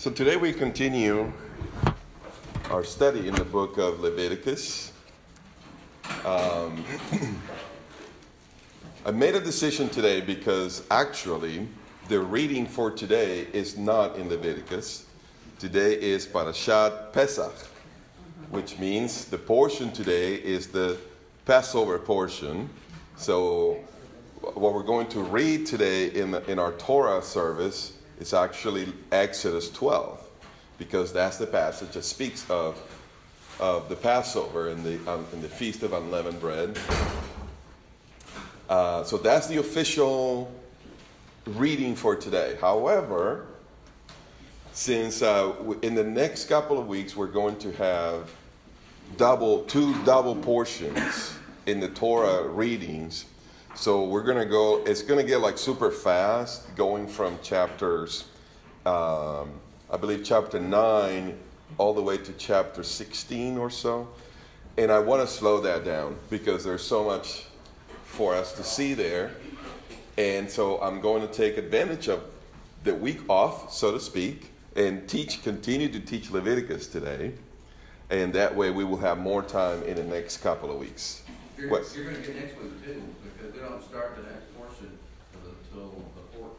So today we continue our study in the book of Leviticus. I made a decision today because actually the reading for today is not in Leviticus. Today is Parashat Pesach, which means the portion today is the Passover portion. So what we're going to read today in our Torah service is actually Exodus 12, because that's the passage that speaks of the Passover and the Feast of Unleavened Bread. So that's the official reading for today. However, since in the next couple of weeks we're going to have two double portions in the Torah readings, so we're going to go, it's going to get like super fast, going from chapters, I believe chapter 9 all the way to chapter 16 or so. And I want to slow that down because there's so much for us to see there. And so I'm going to take advantage of the week off, so to speak, and continue to teach Leviticus today. And that way we will have more time in the next couple of weeks. You're going to get next week too, because we don't start the next portion until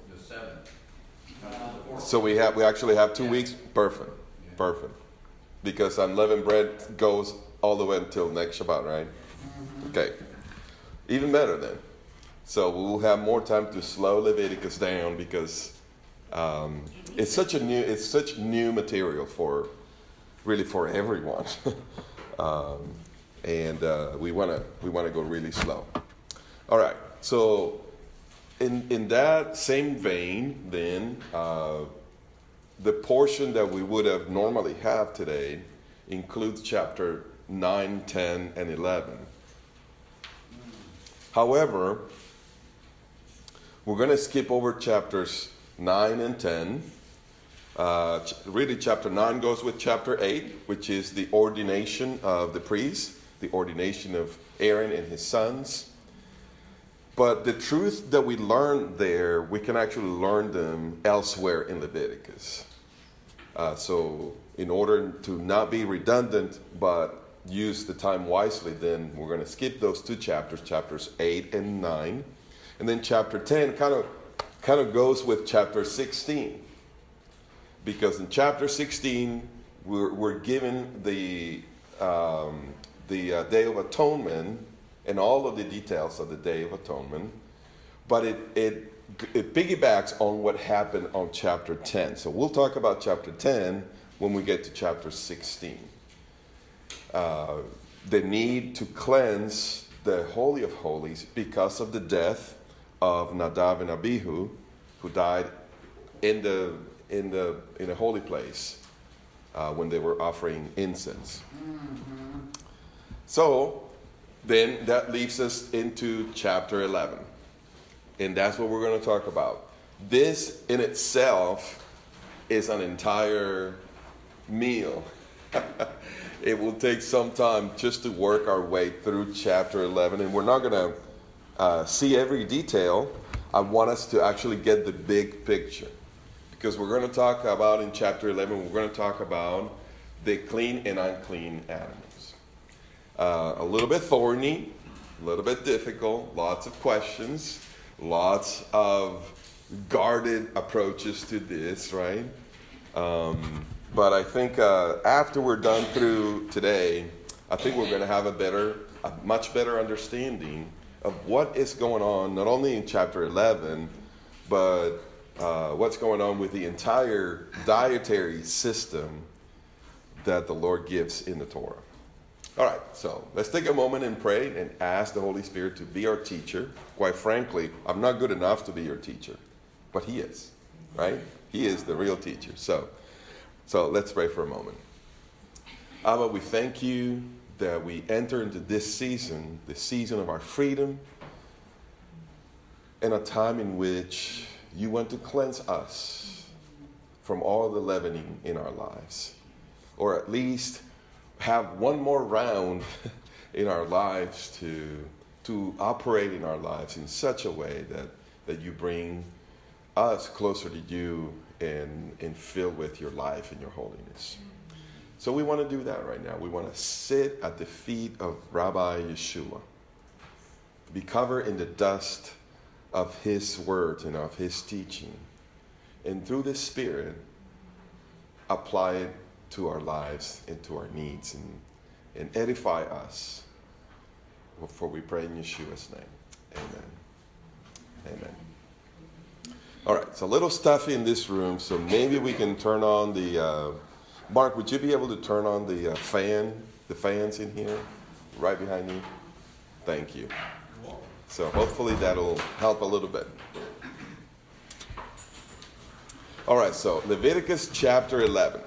the 7th. So we actually have 2 weeks? Perfect. Yeah. Perfect. Because unleavened bread goes all the way until next Shabbat, right? Mm-hmm. Okay. Even better then. So we will have more time to slow Leviticus down because it's such new material for everyone. And we want to go really slow. All right. So in that same vein, then the portion that we would have normally have today includes chapter 9, 10, and 11. However, we're going to skip over chapters 9 and 10. Really, chapter 9 goes with chapter 8, which is the ordination of the priest, the ordination of Aaron and his sons. But the truth that we learned there, we can actually learn them elsewhere in Leviticus. So in order to not be redundant, but use the time wisely, then we're going to skip those two chapters, chapters 8 and 9. And then chapter 10 kind of goes with chapter 16. Because in chapter 16, we're given the Day of Atonement and all of the details of the Day of Atonement, but it piggybacks on what happened on chapter 10. So we'll talk about chapter 10 when we get to chapter 16. The need to cleanse the Holy of Holies because of the death of Nadav and Abihu, who died in a holy place when they were offering incense. Mm-hmm. So then that leads us into chapter 11. And that's what we're going to talk about. This in itself is an entire meal. It will take some time just to work our way through chapter 11. And we're not going to see every detail. I want us to actually get the big picture. Because we're going to talk about in chapter 11, we're going to talk about the clean and unclean animals. A little bit thorny, a little bit difficult, lots of questions, lots of guarded approaches to this, right? But I think after we're done through today, I think we're going to have a much better understanding of what is going on, not only in chapter 11, but what's going on with the entire dietary system that the Lord gives in the Torah. All right, so let's take a moment and pray and ask the Holy Spirit to be our teacher. Quite frankly, I'm not good enough to be your teacher, but He is, right? He is the real teacher. So let's pray for a moment. Abba, we thank you that we enter into this season, the season of our freedom, in a time in which you want to cleanse us from all the leavening in our lives, or at least have one more round in our lives to operate in our lives in such a way that you bring us closer to you and filled with your life and your holiness. So we want to do that right now. We want to sit at the feet of Rabbi Yeshua, be covered in the dust of his words and of his teaching, and through the Spirit, apply it to our lives and to our needs and edify us. For we pray in Yeshua's name. Amen. Amen. All right, so a little stuffy in this room, so maybe we can turn on the... Mark, would you be able to turn on the fans in here, right behind you? Thank you. So hopefully that'll help a little bit. All right, so Leviticus chapter 11.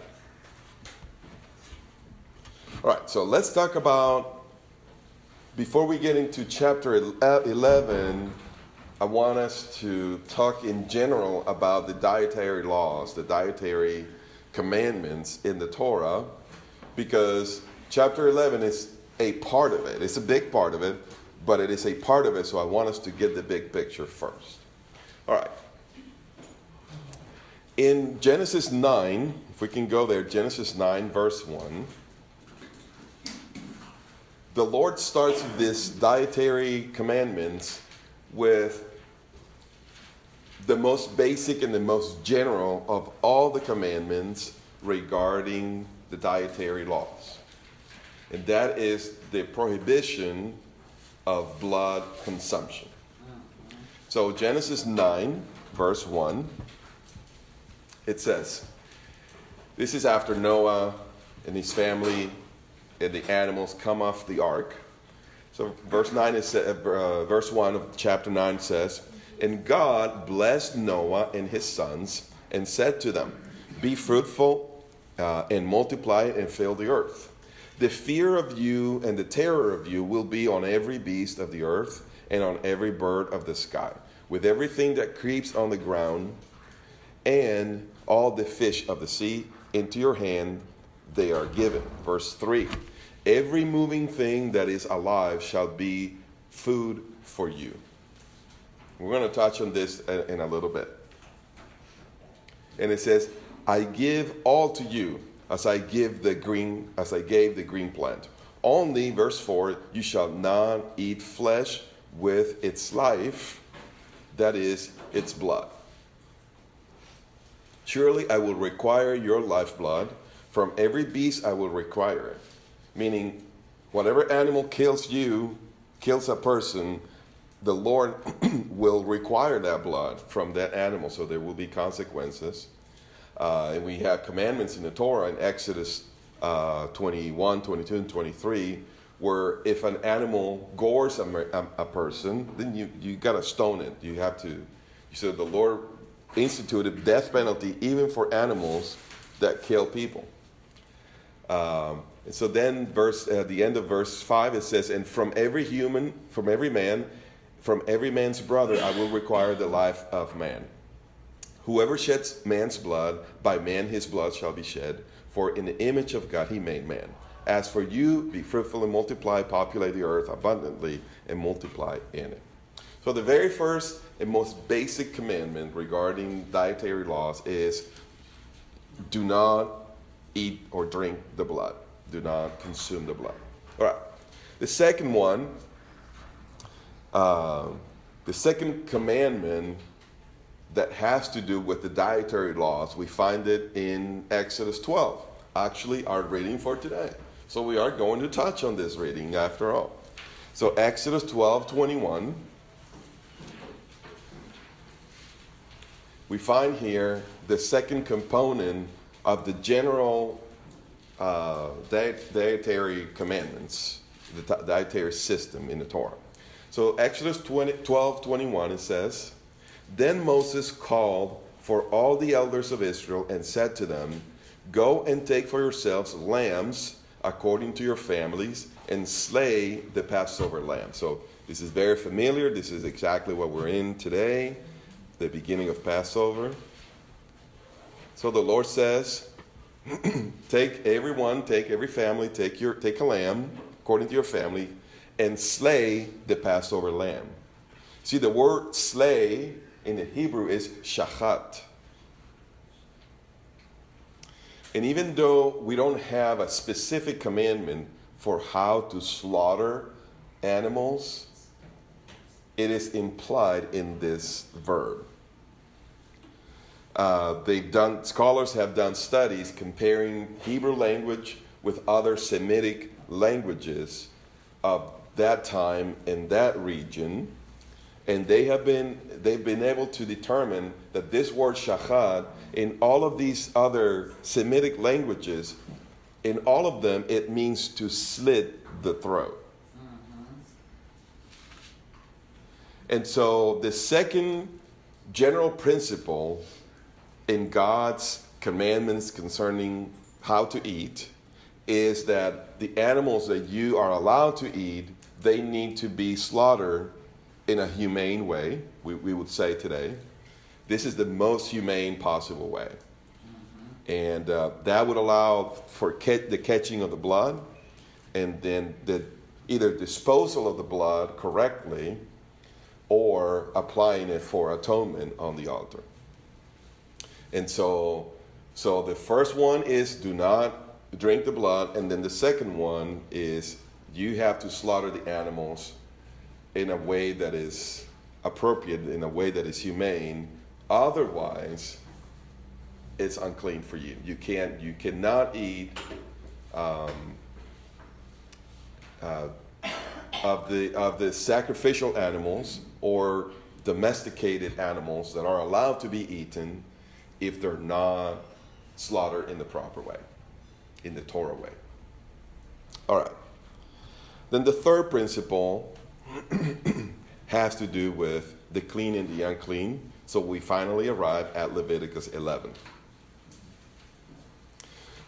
All right, so let's talk about, before we get into chapter 11, I want us to talk in general about the dietary laws, the dietary commandments in the Torah, because chapter 11 is a part of it. It's a big part of it, but it is a part of it, so I want us to get the big picture first. All right. In Genesis 9, if we can go there, Genesis 9, verse 1, the Lord starts this dietary commandments with the most basic and the most general of all the commandments regarding the dietary laws. And that is the prohibition of blood consumption. So Genesis 9, verse 1, it says, this is after Noah and his family and the animals come off the ark. So verse 1 of chapter 9 says, and God blessed Noah and his sons and said to them, be fruitful and multiply and fill the earth. The fear of you and the terror of you will be on every beast of the earth and on every bird of the sky, with everything that creeps on the ground, and all the fish of the sea. Into your hand they are given. Verse 3, every moving thing that is alive shall be food for you. We're going to touch on this in a little bit. And it says, I give all to you as I gave the green plant. Only, verse 4, you shall not eat flesh with its life, that is, its blood. Surely I will require your lifeblood. From every beast I will require it. Meaning, whatever animal kills a person, the Lord will require that blood from that animal, so there will be consequences. And we have commandments in the Torah in Exodus 21, 22, and 23, where if an animal gores a person, then you got to stone it. You have to. So the Lord instituted death penalty even for animals that kill people. And so then at the end of verse 5, it says, and from every man's brother I will require the life of man. Whoever sheds man's blood, by man his blood shall be shed, for in the image of God he made man. As for you, be fruitful and multiply, populate the earth abundantly, and multiply in it. So the very first and most basic commandment regarding dietary laws is, do not eat or drink the blood. Do not consume the blood. All right. The second one, the second commandment that has to do with the dietary laws, we find it in Exodus 12. Actually, our reading for today. So we are going to touch on this reading after all. So Exodus 12:21. We find here the second component of the general dietary commandments, the dietary system in the Torah. So Exodus 12:21, it says, then Moses called for all the elders of Israel and said to them, go and take for yourselves lambs according to your families and slay the Passover lamb. So this is very familiar. This is exactly what we're in today, the beginning of Passover. So the Lord says, take every family, take a lamb according to your family and slay the Passover lamb. See, the word slay in the Hebrew is shachat. And even though we don't have a specific commandment for how to slaughter animals, it is implied in this verb. Scholars have done studies comparing Hebrew language with other Semitic languages of that time in that region, and they've been able to determine that this word shachad in all of these other Semitic languages, in all of them, it means to slit the throat. And so the second general principle in God's commandments concerning how to eat is that the animals that you are allowed to eat, they need to be slaughtered in a humane way, we would say today. This is the most humane possible way. And that would allow for the catching of the blood, and then the either disposal of the blood correctly or applying it for atonement on the altar. And so the first one is do not drink the blood, and then the second one is you have to slaughter the animals in a way that is appropriate, in a way that is humane. Otherwise, it's unclean for you. You cannot eat of the sacrificial animals or domesticated animals that are allowed to be eaten if they're not slaughtered in the proper way, in the Torah way. All right. Then the third principle has to do with the clean and the unclean. So we finally arrive at Leviticus 11.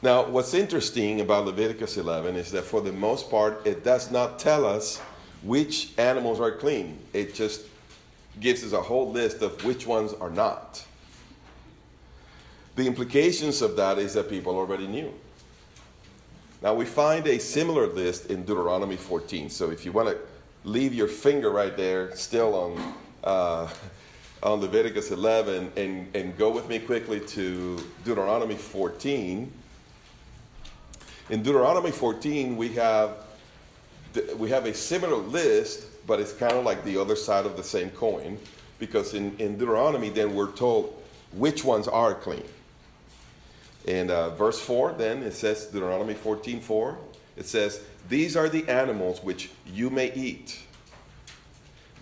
Now, what's interesting about Leviticus 11 is that for the most part, it does not tell us which animals are clean. It just gives us a whole list of which ones are not. The implications of that is that people already knew. Now, we find a similar list in Deuteronomy 14. So if you want to leave your finger right there, still on Leviticus 11, and go with me quickly to Deuteronomy 14. In Deuteronomy 14, we have a similar list, but it's kind of like the other side of the same coin, because in Deuteronomy, then we're told which ones are clean. In verse 4, then, it says, Deuteronomy 14:4, it says, "These are the animals which you may eat: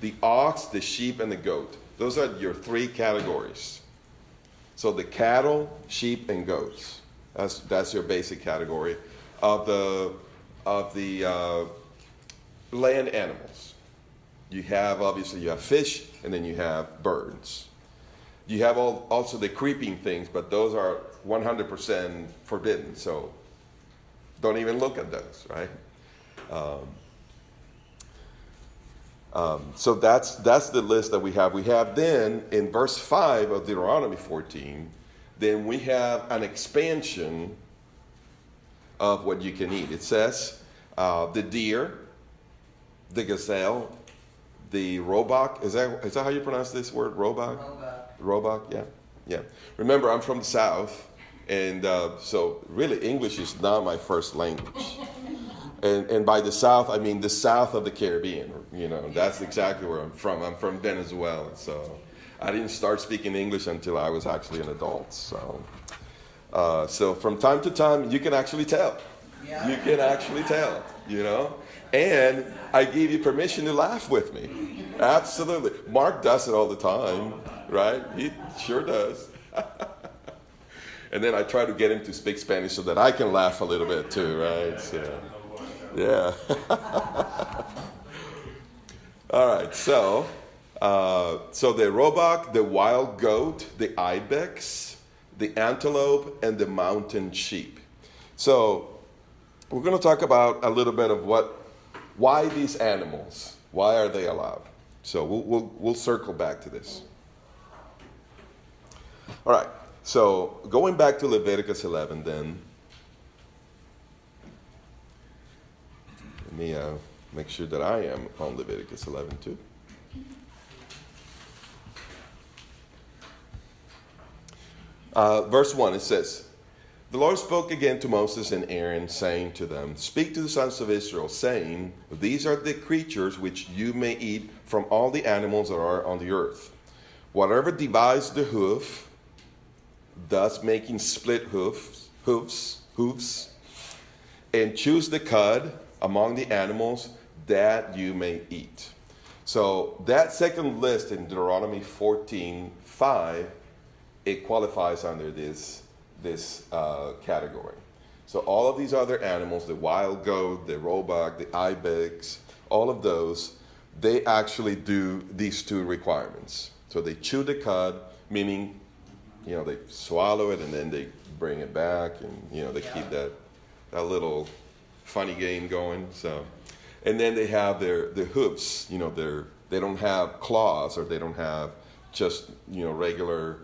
the ox, the sheep, and the goat." Those are your three categories. So the cattle, sheep, and goats. That's your basic category of the land animals. You have fish, and then you have birds. You have also the creeping things, but those are 100% forbidden. So don't even look at those, right? So that's the list that we have. We have then in verse 5 of Deuteronomy 14, then we have an expansion of what you can eat. It says the deer, the gazelle, the roebuck. Is that how you pronounce this word, roebuck? Roebuck, yeah. Remember, I'm from the South, and so really English is not my first language. And by the South, I mean the south of the Caribbean. That's exactly where I'm from. I'm from Venezuela, so I didn't start speaking English until I was actually an adult. So from time to time, you can actually tell. Yeah. You can actually tell, And I give you permission to laugh with me. Absolutely. Mark does it all the time, right? He sure does. And then I try to get him to speak Spanish so that I can laugh a little bit too, right? So, yeah. All right. So the roebuck, the wild goat, the ibex, the antelope, and the mountain sheep. So we're going to talk about a little bit of why these animals, why are they allowed? So we'll circle back to this. All right. So going back to Leviticus 11, then. Let me make sure that I am on Leviticus 11 too. Verse 1, it says, The Lord spoke again to Moses and Aaron, saying to them, Speak to the sons of Israel, saying, These are the creatures which you may eat from all the animals that are on the earth. Whatever divides the hoof, thus making split hoofs, and choose the cud among the animals that you may eat. So that second list in Deuteronomy 14:5, it qualifies under this category. So all of these other animals, the wild goat, the roebuck, the ibex, all of those, they actually do these two requirements. So they chew the cud, meaning, they swallow it and then they bring it back, and they keep that little funny game going. So, and then they have their hoofs. They don't have claws, or they don't have just regular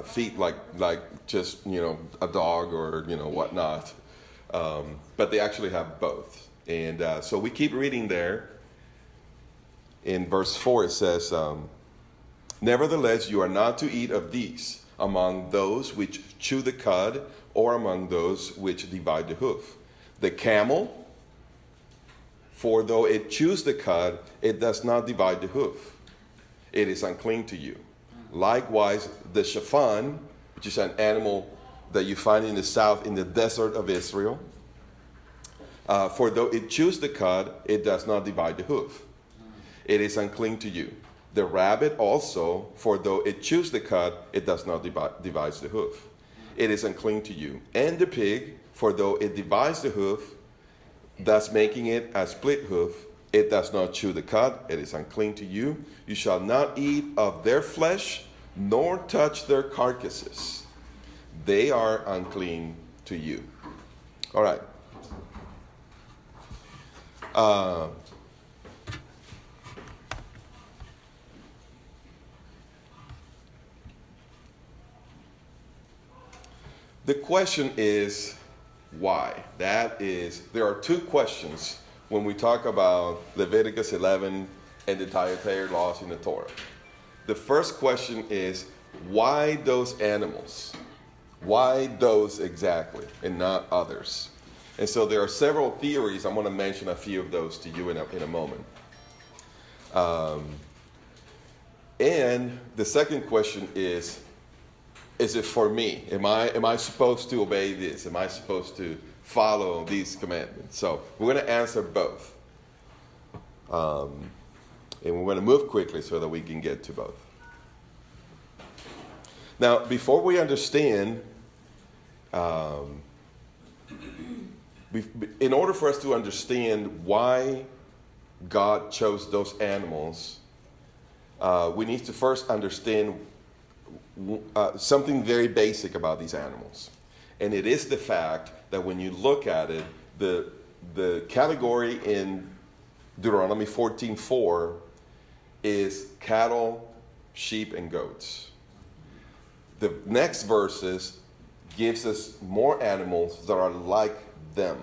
feet like just a dog or whatnot. But they actually have both. And so we keep reading there. In verse 4 it says, Nevertheless, you are not to eat of these among those which chew the cud, or among those which divide the hoof. The camel, for though it chews the cud, it does not divide the hoof. It is unclean to you. Likewise, the shafan, which is an animal that you find in the south, in the desert of Israel, for though it chews the cud, it does not divide the hoof. It is unclean to you. The rabbit also, for though it chews the cud, it does not divide the hoof. It is unclean to you. And the pig, for though it divides the hoof, thus making it a split hoof, it does not chew the cud. It is unclean to you. You shall not eat of their flesh, nor touch their carcasses. They are unclean to you. All right. The question is, why? There are two questions when we talk about Leviticus 11 and the Dietary Laws in the Torah. The first question is, why those animals? Why those exactly and not others? And so there are several theories. I'm going to mention a few of those to you in a moment. And the second question is it for me? Am I supposed to obey this? Am I supposed to follow these commandments? So we're going to answer both. And we're going to move quickly so that we can get to both. Now, before we understand, in order for us to understand why God chose those animals, we need to first understand something very basic about these animals. And it is the fact that when you look at it, the category in Deuteronomy 14:4 is cattle, sheep, and goats. The next verses gives us more animals that are like them.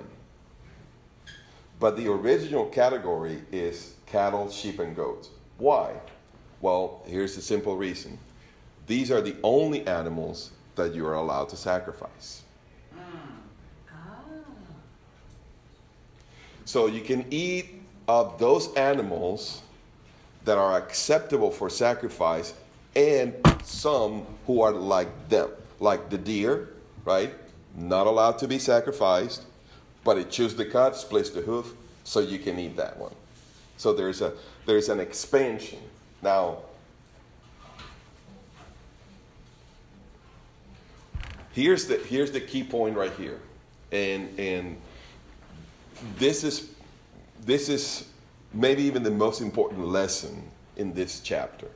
But the original category is cattle, sheep, and goats. Why? Well, here's the simple reason. These are the only animals that you are allowed to sacrifice. So you can eat of those animals that are acceptable for sacrifice, and some who are like them. Like the deer, right? Not allowed to be sacrificed, but it chews the cud, splits the hoof, so you can eat that one. So there's an expansion. Now, here's the key point right here, and this is maybe even the most important lesson in this chapter.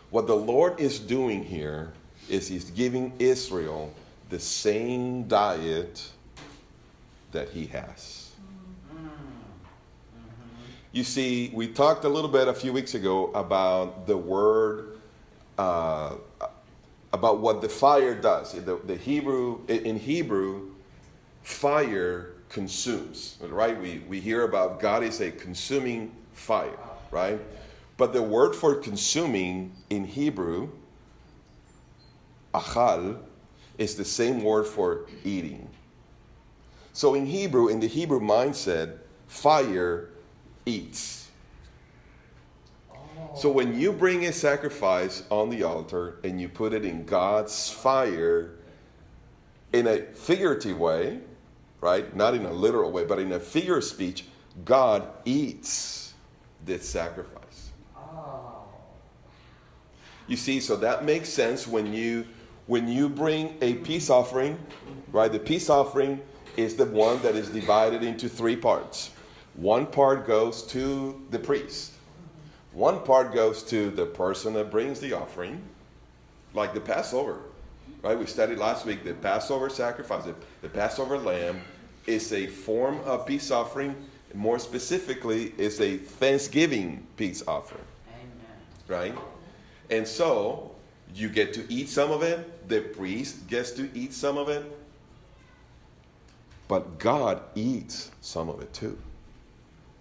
What the Lord is doing here is He's giving Israel the same diet that He has. You see, we talked a little bit a few weeks ago about the word, about what the fire does. In Hebrew, fire consumes, right? We hear about God is a consuming fire, right? But the word for consuming in Hebrew achal, is the same word for eating. So in Hebrew, in the Hebrew mindset, fire eats. So when you bring a sacrifice on the altar and you put it in God's fire in a figurative way, right? Not in a literal way, but in a figure of speech, God eats this sacrifice. You see, so that makes sense when you bring a peace offering, right? The peace offering is the one that is divided into 3 parts. One part goes to the priest. One part goes to the person that brings the offering, like the Passover, right? We studied last week the Passover sacrifice. The Passover lamb is a form of peace offering. More specifically, is a Thanksgiving peace offering. Amen. Right? And so, you get to eat some of it. The priest gets to eat some of it. But God eats some of it too.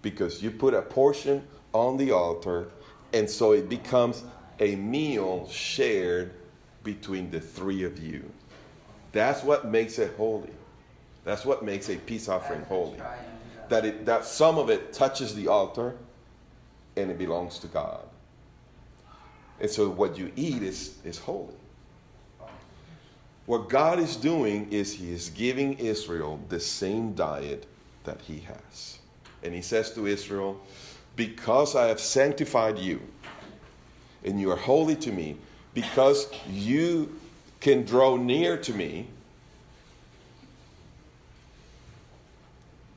Because you put a portion on the altar, and so it becomes a meal shared between the 3 of you. That's what makes it holy. That's what makes a peace offering holy. That some of it touches the altar and it belongs to God. And so what you eat is holy. What God is doing is he is giving Israel the same diet that he has. And he says to Israel, because I have sanctified you and you are holy to me, because you can draw near to me,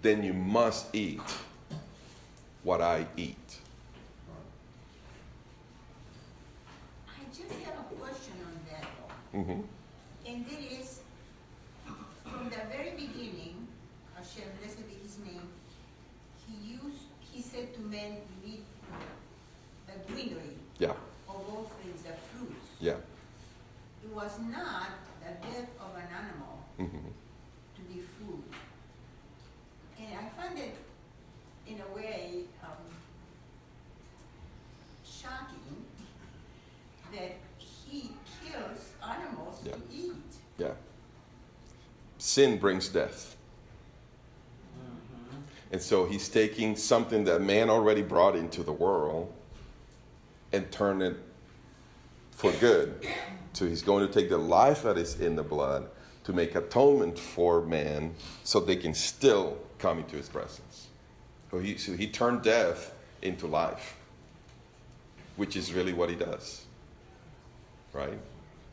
then you must eat what I eat. I just have a question on that. Mm-hmm. And it is, from the very beginning, Hashem, blessed be his name, he said to men, you eat the greenery. Yeah. Of all things, the fruits. Yeah. It was not the death of an animal to be food. And I find it, in a way, shocking that he kills animals to eat. Yeah. Sin brings death. And so he's taking something that man already brought into the world and turn it for good. So he's going to take the life that is in the blood to make atonement for man so they can still come into his presence. So he turned death into life, which is really what he does. Right?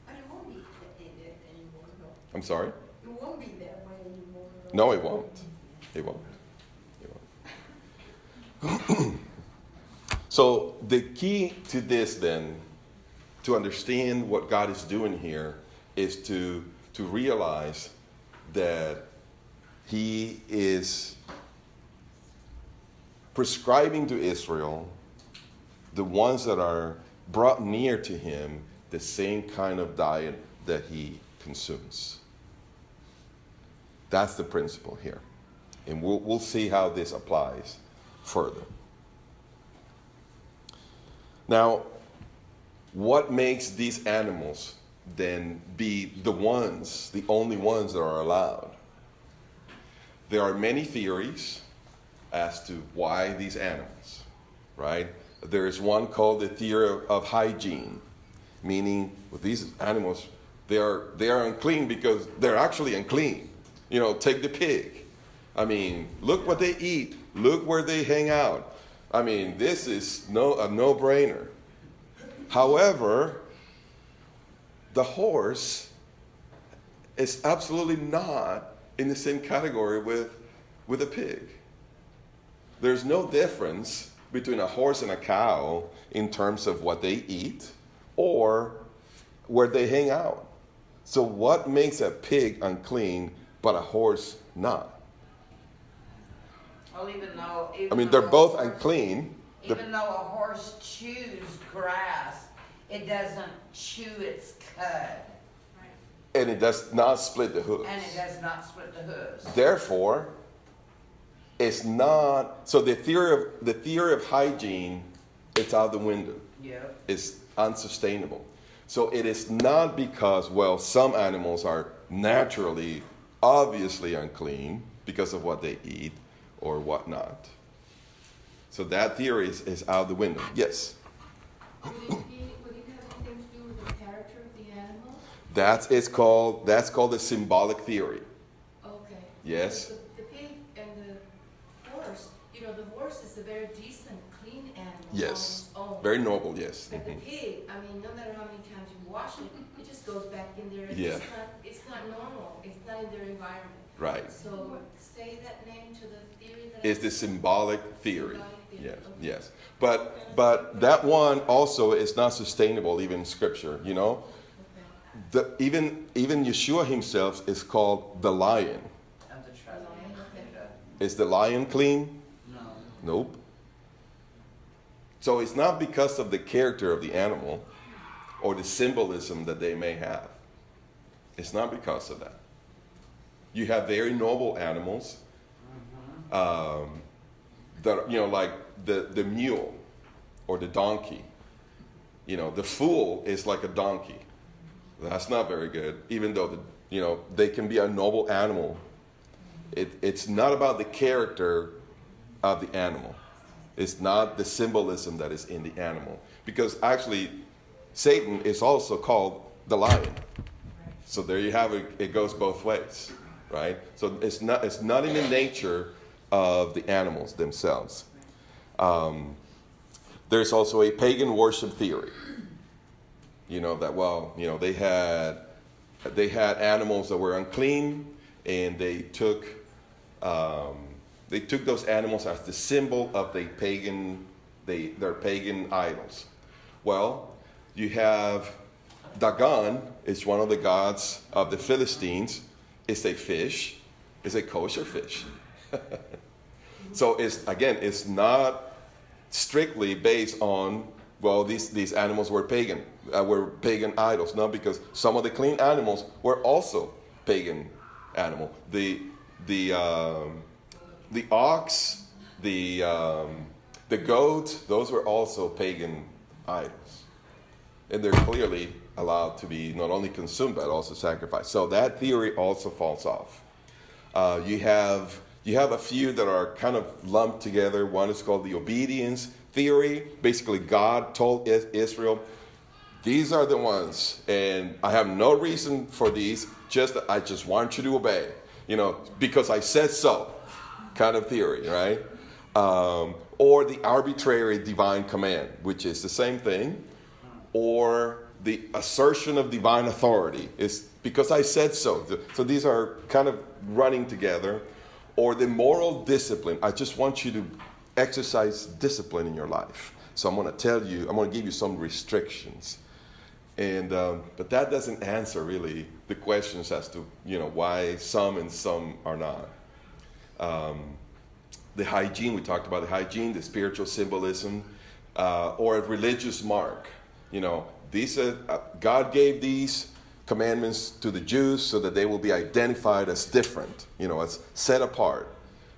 But it won't be that anymore, though. I'm sorry? It won't be that way anymore, though. No, it won't. It won't. So the key to this then, to understand what God is doing here, is to realize that he is prescribing to Israel, the ones that are brought near to him, the same kind of diet that he consumes. That's the principle here. And we'll see how this applies further. Now, what makes these animals then be the only ones that are allowed? There are many theories as to why these animals, right? There is one called the theory of hygiene, meaning with these animals, they are unclean because they're actually unclean. You know, take the pig. I mean, look what they eat. Look where they hang out. I mean, this is a no-brainer. However, the horse is absolutely not in the same category with a pig. There's no difference between a horse and a cow in terms of what they eat or where they hang out. So what makes a pig unclean but a horse not? Well, they're both unclean. Even though a horse chews grass, it doesn't chew its cud. And it does not split the hooves. And it does not split the hooves. Therefore, it's not. So the theory of hygiene, it's out the window. Yep. It's unsustainable. So it is not because, well, some animals are naturally, obviously unclean because of what they eat or whatnot. So that theory is out the window. Yes? Would it have anything to do with the character of the animal? That's called the symbolic theory. Okay. Yes? The pig and the horse, the horse is a very decent, clean animal. Yes. On its own. Very noble, yes. But the Mhm. pig, no matter how many times you wash it, it just goes back in there. Yeah. It's not normal. It's not in their environment. Right. So say that name to the theory that It's the symbolic theory. Symbolic theory, Yes, okay. yes. But that one also is not sustainable even in Scripture, Okay. Even Yeshua himself is called the lion. Of the tribe of Lion, okay. Judah. Is the lion clean? No. Nope. So it's not because of the character of the animal or the symbolism that they may have. It's not because of that. You have very noble animals that, like the mule or the donkey. The fool is like a donkey. That's not very good, even though they can be a noble animal. It's not about the character of the animal. It's not the symbolism that is in the animal. Because actually, Satan is also called the lion. So there you have it. It goes both ways, right? So it's not in the nature of the animals themselves. There's also a pagan worship theory. That they had animals that were unclean, and they took those animals as the symbol of their pagan idols. Well, you have Dagon is one of the gods of the Philistines. It's a fish. It's a kosher fish. So it's not strictly based on, these animals were pagan idols. No, because some of the clean animals were also pagan animal. The ox, the goat, those were also pagan idols. And they're clearly allowed to be not only consumed but also sacrificed. So that theory also falls off. You have a few that are kind of lumped together. One is called the obedience theory. Basically, God told Israel, these are the ones, and I have no reason for these, I just want you to obey, because I said so, kind of theory, right? Or the arbitrary divine command, which is the same thing, or the assertion of divine authority is because I said so. So these are kind of running together. Or the moral discipline. I just want you to exercise discipline in your life. So I'm going to give you some restrictions. And but that doesn't answer really the questions as to why some and some are not. The hygiene, we talked about the hygiene, the spiritual symbolism, or a religious mark. God gave these commandments to the Jews so that they will be identified as different, as set apart.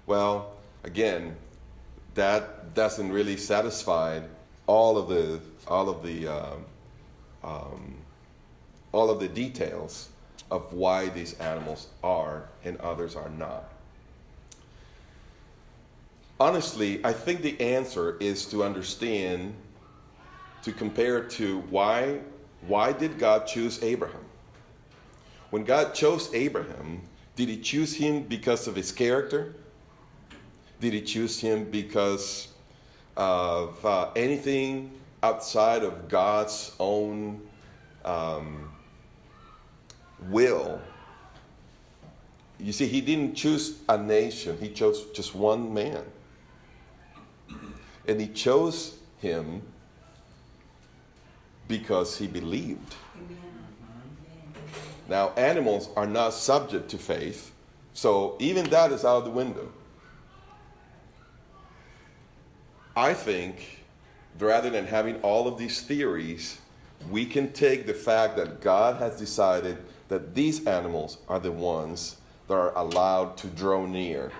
Well, again, that doesn't really satisfy all of the details of why these animals are and others are not. Honestly, I think the answer is to understand, to compare to why did God choose Abraham? When God chose Abraham, did he choose him because of his character? Did he choose him because of anything outside of God's own will? You see, he didn't choose a nation. He chose just one man. And he chose him because he believed. Now, animals are not subject to faith, so even that is out the window. I think, rather than having all of these theories, we can take the fact that God has decided that these animals are the ones that are allowed to draw near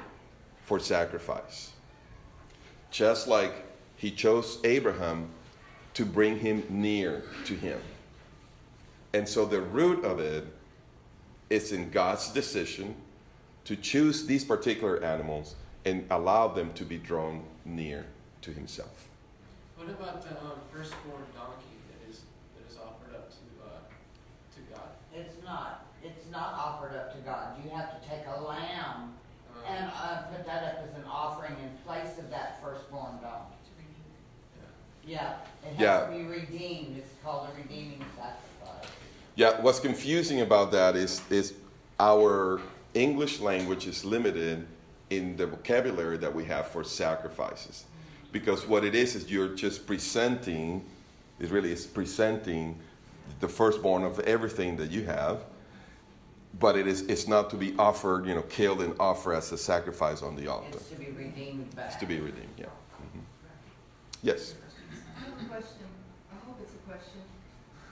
for sacrifice. Just like he chose Abraham to bring him near to him. And so the root of it is in God's decision to choose these particular animals and allow them to be drawn near to himself. What about the firstborn donkey that is offered up to God? It's not offered up to God. You have to take a lamb and put that up as an offering in place of that firstborn donkey. Yeah, it has to be redeemed. It's called a redeeming sacrifice. Yeah, what's confusing about that is our English language is limited in the vocabulary that we have for sacrifices. Because what it is you're just presenting, it really is presenting the firstborn of everything that you have. But it's not to be offered, killed and offered as a sacrifice on the altar. It's to be redeemed back. It's to be redeemed, yeah. Mm-hmm. Yes. I have a question. I hope it's a question.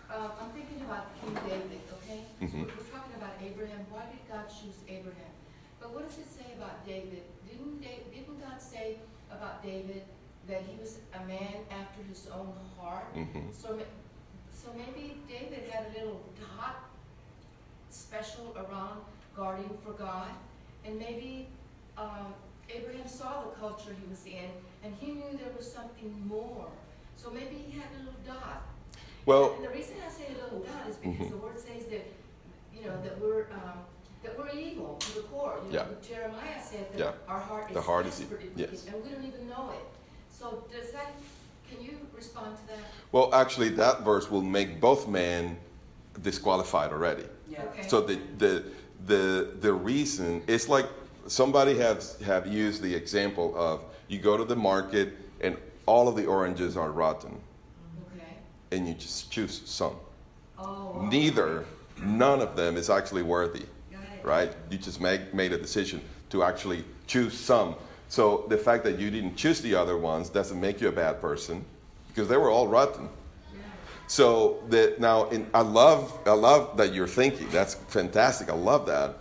I'm thinking about King David, okay? Mhm. So we're talking about Abraham. Why did God choose Abraham? But what does it say about David? Didn't God say about David that he was a man after his own heart? Mm-hmm. So maybe David had a little dot special around guarding for God, and maybe Abraham saw the culture he was in, and he knew there was something more. So maybe he had a little dot. Well, And the reason I say a little dot is because the word says that that we're evil to the core. Jeremiah said that our heart is desperately wicked, and we don't even know it. So can you respond to that? Well, actually, that verse will make both men disqualified already. Yeah. Okay. So the reason, it's like somebody have used the example of you go to the market and all of the oranges are rotten, Okay. and you just choose some. Oh. None of them is actually worthy, Got it. right? You just made a decision to actually choose some. So the fact that you didn't choose the other ones doesn't make you a bad person, because they were all rotten. So I love that you're thinking. That's fantastic. I love that.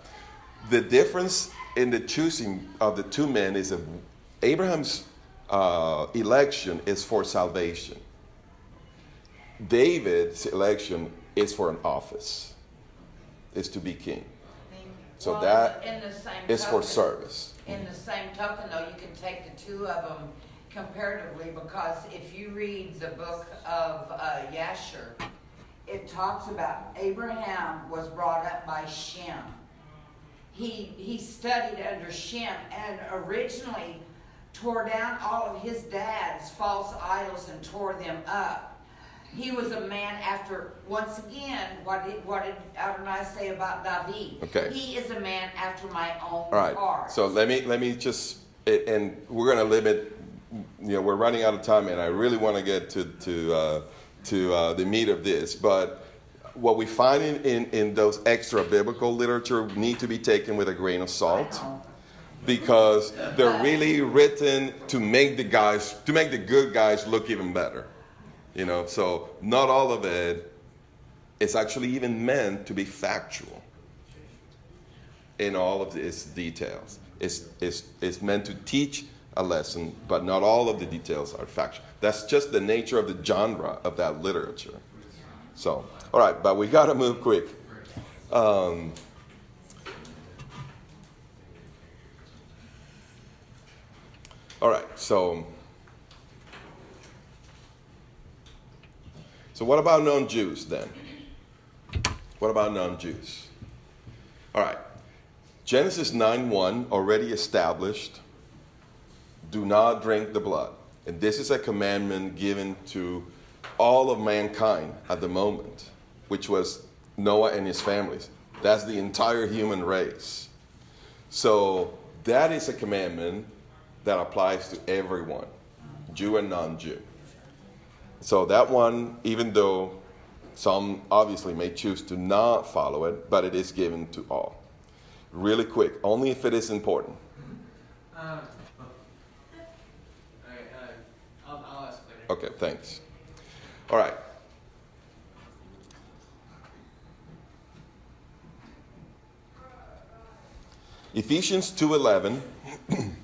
The difference in the choosing of the two men is that Abraham's election is for salvation. David's election is for an office. Is to be king. Thank you. So Well, that in the same is for token- service. In the same token, though, you can take the two of them comparatively, because if you read the book of Yasher, it talks about Abraham was brought up by Shem. He studied under Shem and originally tore down all of his dad's false idols and tore them up. He was a man after, once again, what did Adonai say about David? Okay. He is a man after my own All right. heart. So let me just, and we're going to limit. We're running out of time, and I really want to get to the meat of this. But what we find in those extra biblical literature need to be taken with a grain of salt, because they're really written to make the good guys look even better. So not all of it is actually even meant to be factual in all of its details. It's meant to teach a lesson, but not all of the details are factual. That's just the nature of the genre of that literature. So, all right, but we got to move quick. All right, so what about non-Jews then? What about non-Jews? All right, Genesis 9:1 already established, do not drink the blood. And this is a commandment given to all of mankind at the moment, which was Noah and his families. That's the entire human race. So that is a commandment that applies to everyone, Jew and non-Jew. So that one, even though some obviously may choose to not follow it, but it is given to all. Really quick, only if it is important. I'll ask later. Okay, thanks. All right. Ephesians 2:11. I'm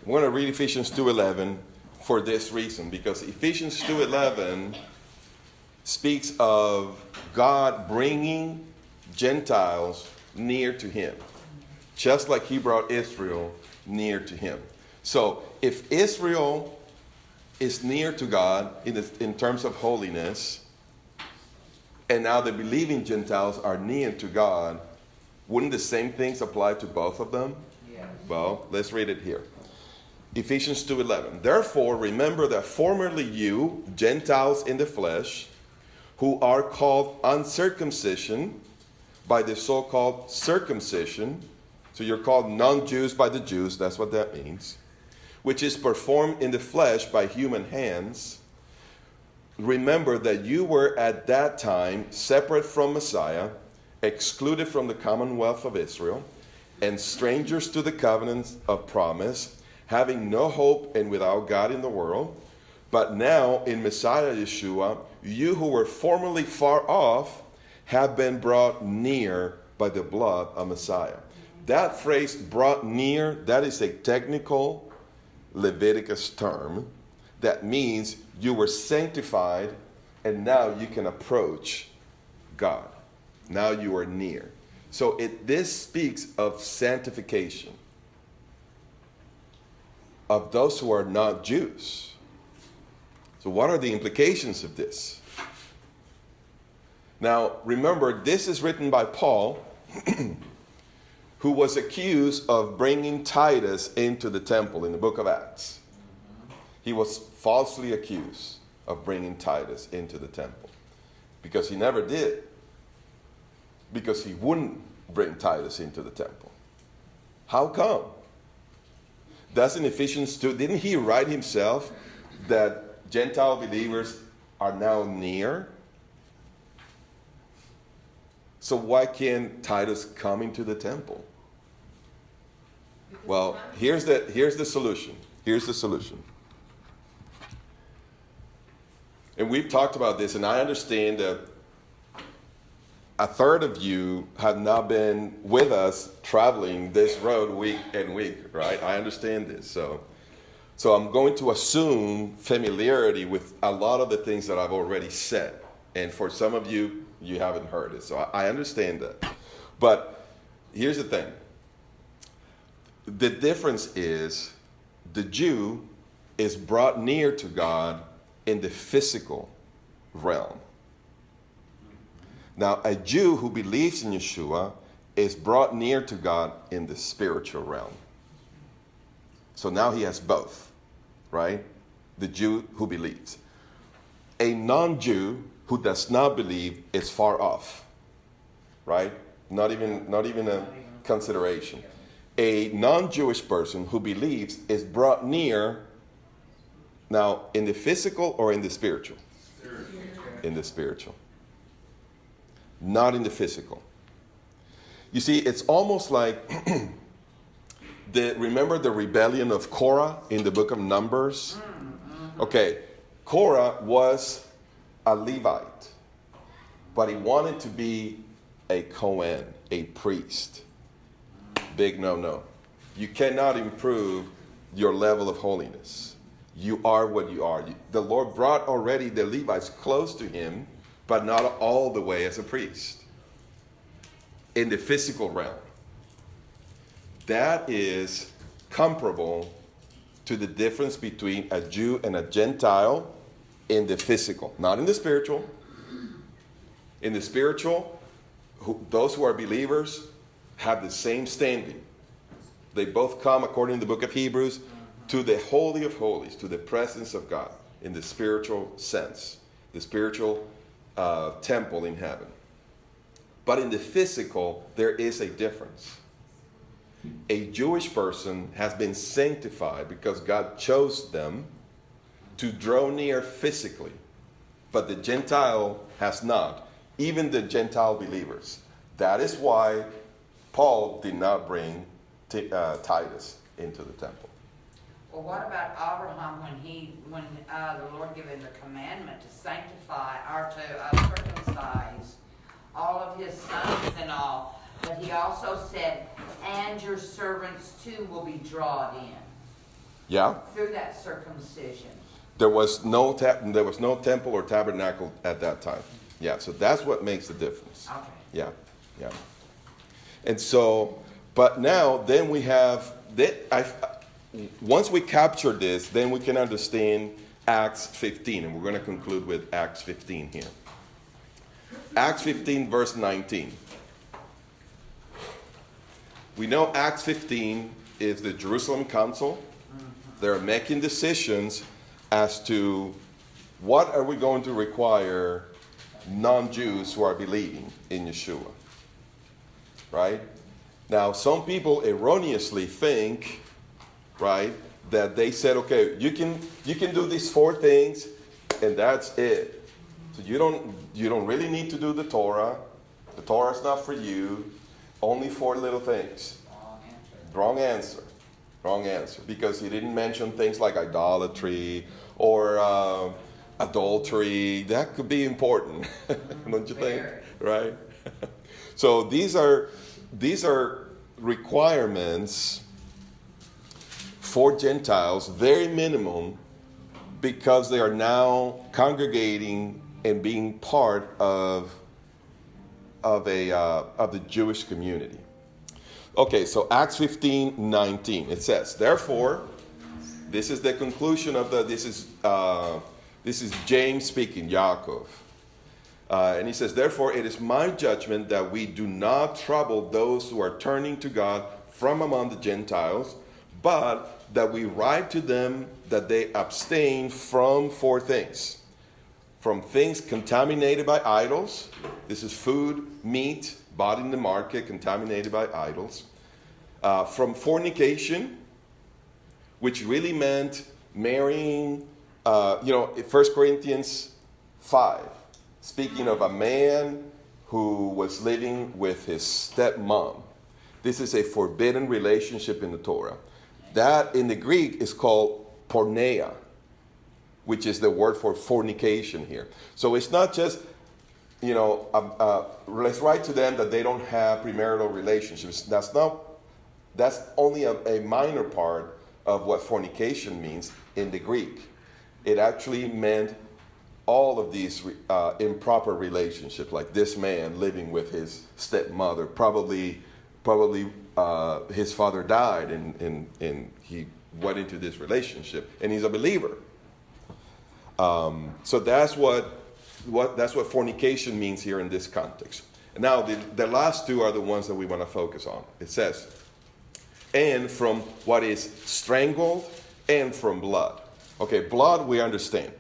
going to read Ephesians 2:11 for this reason, because Ephesians 2:11 speaks of God bringing Gentiles near to him, just like he brought Israel near to him. So if Israel is near to God in terms of holiness, and now the believing Gentiles are near to God, wouldn't the same things apply to both of them? Yeah. Well, let's read it here. Ephesians 2:11. Therefore, remember that formerly you, Gentiles in the flesh, who are called uncircumcision by the so-called circumcision, so you're called non-Jews by the Jews, that's what that means, which is performed in the flesh by human hands. Remember that you were at that time separate from Messiah, excluded from the commonwealth of Israel, and strangers to the covenants of promise, having no hope and without God in the world. But now in Messiah Yeshua, you who were formerly far off have been brought near by the blood of Messiah. That phrase, brought near, that is a technical Leviticus term that means you were sanctified and now you can approach God. Now you are near. So this speaks of sanctification of those who are not Jews. So what are the implications of this? Now, remember, this is written by Paul, who was accused of bringing Titus into the temple in the book of Acts. He was falsely accused of bringing Titus into the temple because he never did. Because he wouldn't bring Titus into the temple. How come? That's in Ephesians 2. Didn't he write himself that Gentile believers are now near? So why can't Titus come into the temple? Well, here's the solution. Here's the solution. And we've talked about this, and I understand that a third of you have not been with us traveling this road week and week, right? I understand this. So I'm going to assume familiarity with a lot of the things that I've already said. And for some of you, you haven't heard it. So I understand that. But here's the thing. The difference is the Jew is brought near to God in the physical realm. Now, a Jew who believes in Yeshua is brought near to God in the spiritual realm. So now he has both, right? The Jew who believes. A non-Jew who does not believe is far off, right? Not even a consideration. A non-Jewish person who believes is brought near, now in the physical or in the spiritual? In the spiritual. Not in the physical. You see, it's almost like, remember the rebellion of Korah in the book of Numbers? Okay, Korah was a Levite, but he wanted to be a Kohen, a priest. Big no. You cannot improve your level of holiness. You are what you are. The Lord brought already the Levites close to him, but not all the way as a priest. In the physical realm. That is comparable to the difference between a Jew and a Gentile in the physical, not in the spiritual. In the spiritual, those who are believers have the same standing. They both come, according to the book of Hebrews, to the Holy of Holies, to the presence of God in the spiritual sense, the spiritual temple in heaven. But in the physical, there is a difference. A Jewish person has been sanctified because God chose them to draw near physically, but the Gentile has not, even the Gentile believers. That is why Paul did not bring Titus into the temple. Well, what about Abraham when the Lord gave him the commandment to sanctify or to circumcise all of his sons and all? But he also said, and your servants too will be drawn in. Yeah. Through that circumcision. There was no temple or tabernacle at that time. Yeah, so that's what makes the difference. Okay. Yeah, yeah. And so, but now, then we have, once we capture this, then we can understand Acts 15, and we're going to conclude with Acts 15 here. Acts 15, verse 19. We know Acts 15 is the Jerusalem Council. They're making decisions as to what are we going to require non-Jews who are believing in Yeshua. Right? Now, some people erroneously think, right, that they said, okay, you can do these 4 things, and that's it. So you don't really need to do the Torah. The Torah is not for you. Only 4 little things. Wrong answer. Wrong answer. Because he didn't mention things like idolatry or adultery. That could be important, don't you think? Right? So these are requirements for Gentiles, very minimum, because they are now congregating and being part of the Jewish community. Okay, so Acts 15:19, it says, therefore, this is the conclusion of this is James speaking, Yaakov. And he says, therefore, it is my judgment that we do not trouble those who are turning to God from among the Gentiles, but that we write to them that they abstain from 4 things. From things contaminated by idols. This is food, meat, bought in the market, contaminated by idols. From fornication, which really meant marrying, 1 Corinthians 5, speaking of a man who was living with his stepmom. This is a forbidden relationship in the Torah. That in the Greek is called porneia, which is the word for fornication here. So it's not just, let's write to them that they don't have premarital relationships. That's only a minor part of what fornication means in the Greek. It actually meant all of these improper relationships, like this man living with his stepmother. Probably his father died and he went into this relationship, and he's a believer. So that's what fornication means here in this context. Now, the last 2 are the ones that we want to focus on. It says, and from what is strangled and from blood. Okay, blood we understand,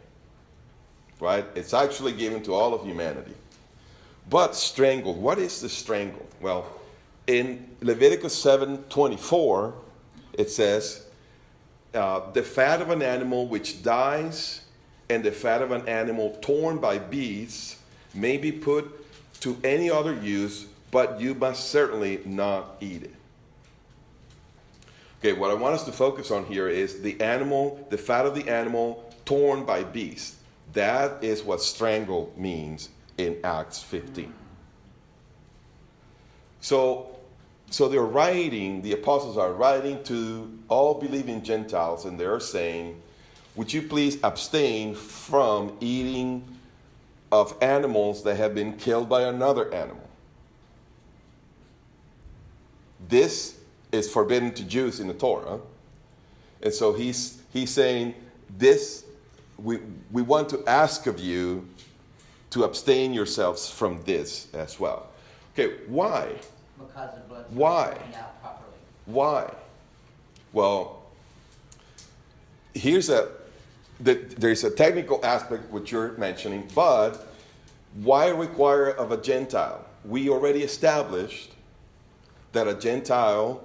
right? It's actually given to all of humanity. But strangled, what is the strangled? Well, in Leviticus 7:24, it says, the fat of an animal which dies and the fat of an animal torn by beasts may be put to any other use, but you must certainly not eat it. Okay, what I want us to focus on here is the fat of the animal torn by beasts. That is what strangled means in Acts 15. So the apostles are writing to all believing Gentiles, and they're saying, would you please abstain from eating of animals that have been killed by another animal? This is forbidden to Jews in the Torah. And so he's saying this, we want to ask of you to abstain yourselves from this as well. Okay, why? Because the blood's Why? not coming out properly. Why? Well, there's a technical aspect which you're mentioning, but why require of a Gentile? We already established that a Gentile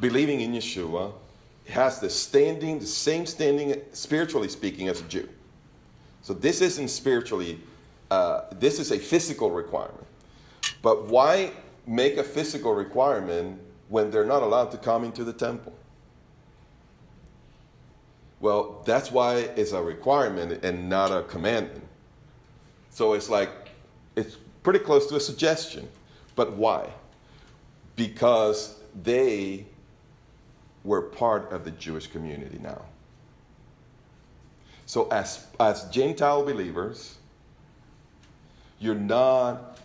believing in Yeshua has the same standing, spiritually speaking, as a Jew. So this isn't spiritually, this is a physical requirement. But why make a physical requirement when they're not allowed to come into the temple? Well, that's why it's a requirement and not a commandment. So it's pretty close to a suggestion. But why? Because they were part of the Jewish community now. So as Gentile believers, you're not,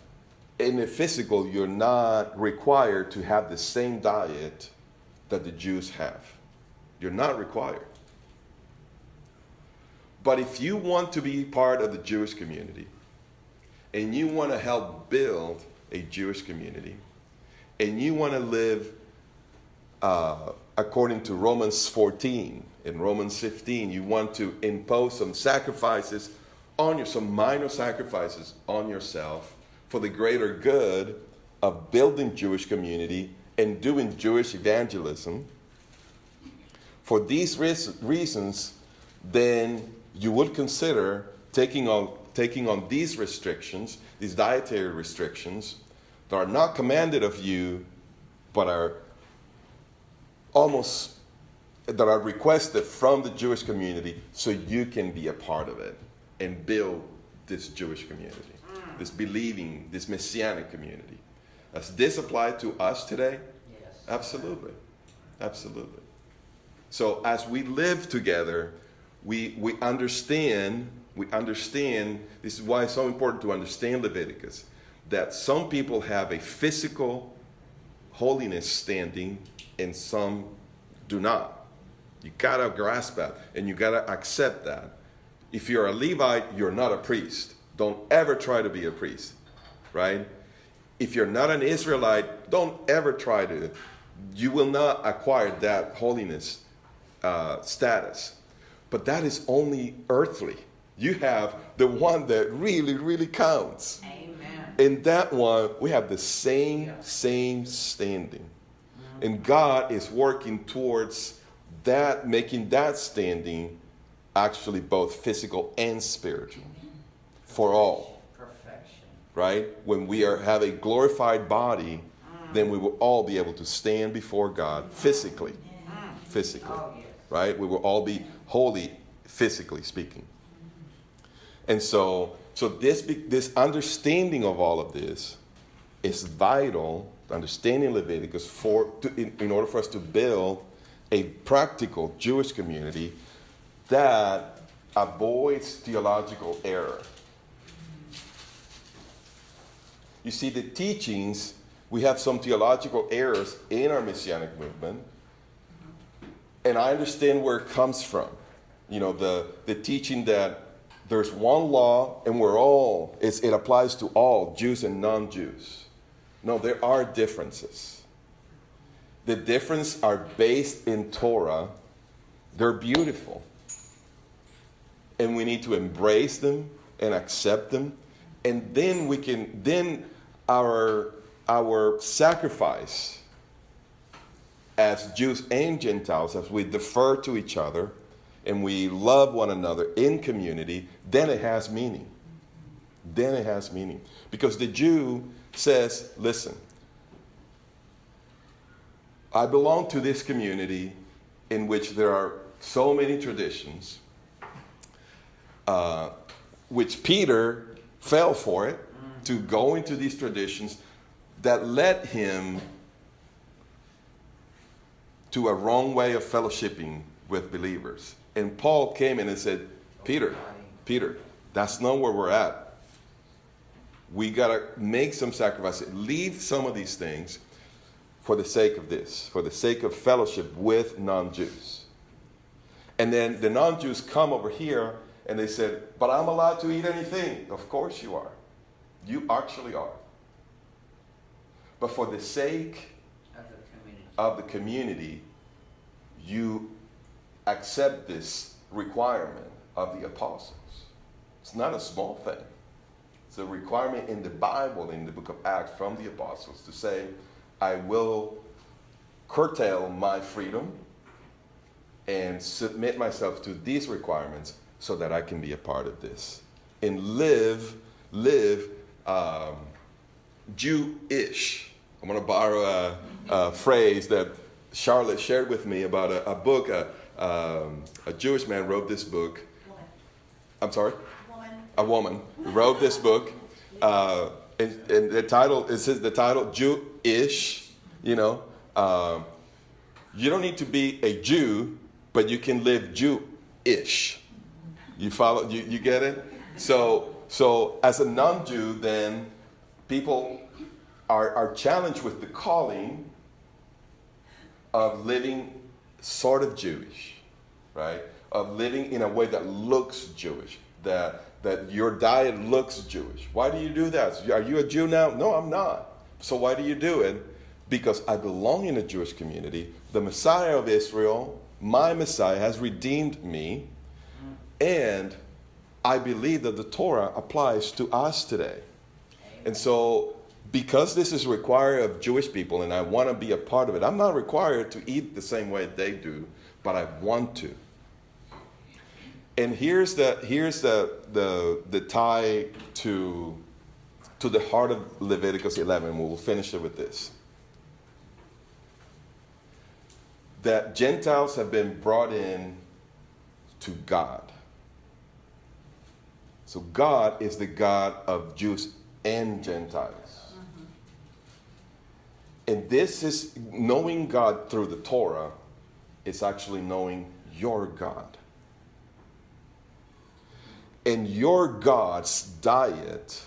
in the physical, you're not required to have the same diet that the Jews have. You're not required. But if you want to be part of the Jewish community, and you want to help build a Jewish community, and you want to live according to Romans 14 and Romans 15, you want to impose some sacrifices on some minor sacrifices on yourself for the greater good of building Jewish community and doing Jewish evangelism. For these reasons, then you would consider taking on these restrictions, these dietary restrictions, that are not commanded of you, but are requested from the Jewish community so you can be a part of it and build this Jewish community, this believing, this Messianic community. Does this apply to us today? Yes. Absolutely. Absolutely. So as we live together, we understand, this is why it's so important to understand Leviticus, that some people have a physical holiness standing and some do not. You gotta grasp that and you gotta accept that. If you're a Levite, you're not a priest. Don't ever try to be a priest, right? If you're not an Israelite, don't ever try to. You will not acquire that holiness status. But that is only earthly. You have the one that really, really counts. Amen. In that one, we have the same standing. And God is working towards that, making that standing actually both physical and spiritual for all. Perfection. Right? When we have a glorified body, then we will all be able to stand before God physically. Physically. Oh, yes. Right? We will all be holy, physically speaking. And so this understanding of all of this is vital, understanding Leviticus, in order for us to build a practical Jewish community that avoids theological error. You see, the teachings, we have some theological errors in our Messianic movement, and I understand where it comes from. You know, the teaching that there's one law and it applies to all, Jews and non-Jews. No, there are differences. The differences are based in Torah. They're beautiful. And we need to embrace them and accept them. And then our sacrifice as Jews and Gentiles, as we defer to each other and we love one another in community, then it has meaning. Then it has meaning. Because the Jew says, listen, I belong to this community in which there are so many traditions, which Peter fell for it, to go into these traditions that led him to a wrong way of fellowshipping with believers. And Paul came in and said, Peter, that's not where we're at. We got to make some sacrifices, leave some of these things for the sake of this, for the sake of fellowship with non-Jews. And then the non-Jews come over here and they said, but I'm allowed to eat anything. Of course you are. You actually are. But for the sake of the community, you accept this requirement of the apostles. It's not a small thing. It's a requirement in the Bible, in the book of Acts, from the apostles to say, I will curtail my freedom and submit myself to these requirements so that I can be a part of this. And live Jewish. I'm going to borrow a phrase that Charlotte shared with me about a book. A Jewish man wrote this book. I'm sorry? A woman wrote this book. And the title, Jewish. You know, you don't need to be a Jew, but you can live Jewish. You follow? You get it? So as a non-Jew, then people are challenged with the calling of living sort of Jewish, right? Of living in a way that looks Jewish, that your diet looks Jewish. Why do you do that? Are you a Jew now? No, I'm not. So why do you do it? Because I belong in a Jewish community. The Messiah of Israel, my Messiah, has redeemed me, and I believe that the Torah applies to us today. And so, because this is required of Jewish people and I want to be a part of it, I'm not required to eat the same way they do, but I want to. And here's the tie to the heart of Leviticus 11. We'll finish it with this. That Gentiles have been brought in to God. So God is the God of Jews and Gentiles. And this is knowing God through the Torah. It's actually knowing your God. And your God's diet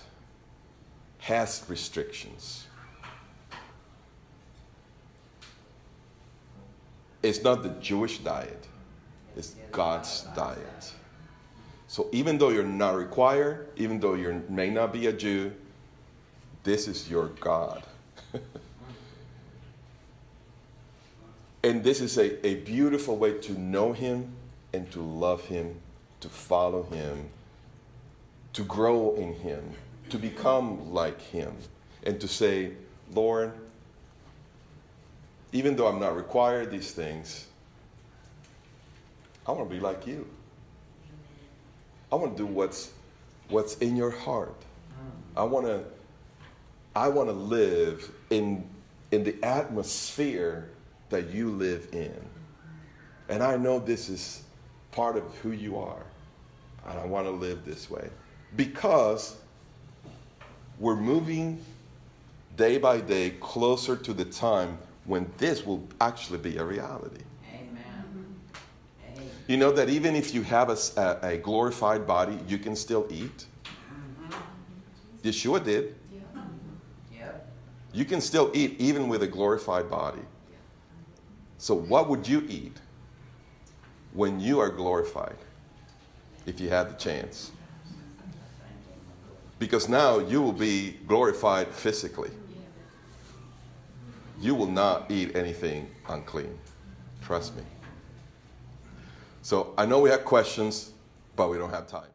has restrictions. It's not the Jewish diet. It's God's diet. So even though you're not required, even though you may not be a Jew, this is your God. And this is a beautiful way to know him and to love him, to follow him, to grow in him, to become like him, and to say, Lord, even though I'm not required these things, I want to be like you. I want to do what's in your heart. I want to live in the atmosphere that you live in. And I know this is part of who you are. And I want to live this way. Because we're moving day by day closer to the time when this will actually be a reality. Amen. You know that even if you have a glorified body, you can still eat? Yeshua did. Yep. You can still eat even with a glorified body. So what would you eat when you are glorified, if you had the chance? Because now you will be glorified physically. You will not eat anything unclean. Trust me. So I know we have questions, but we don't have time.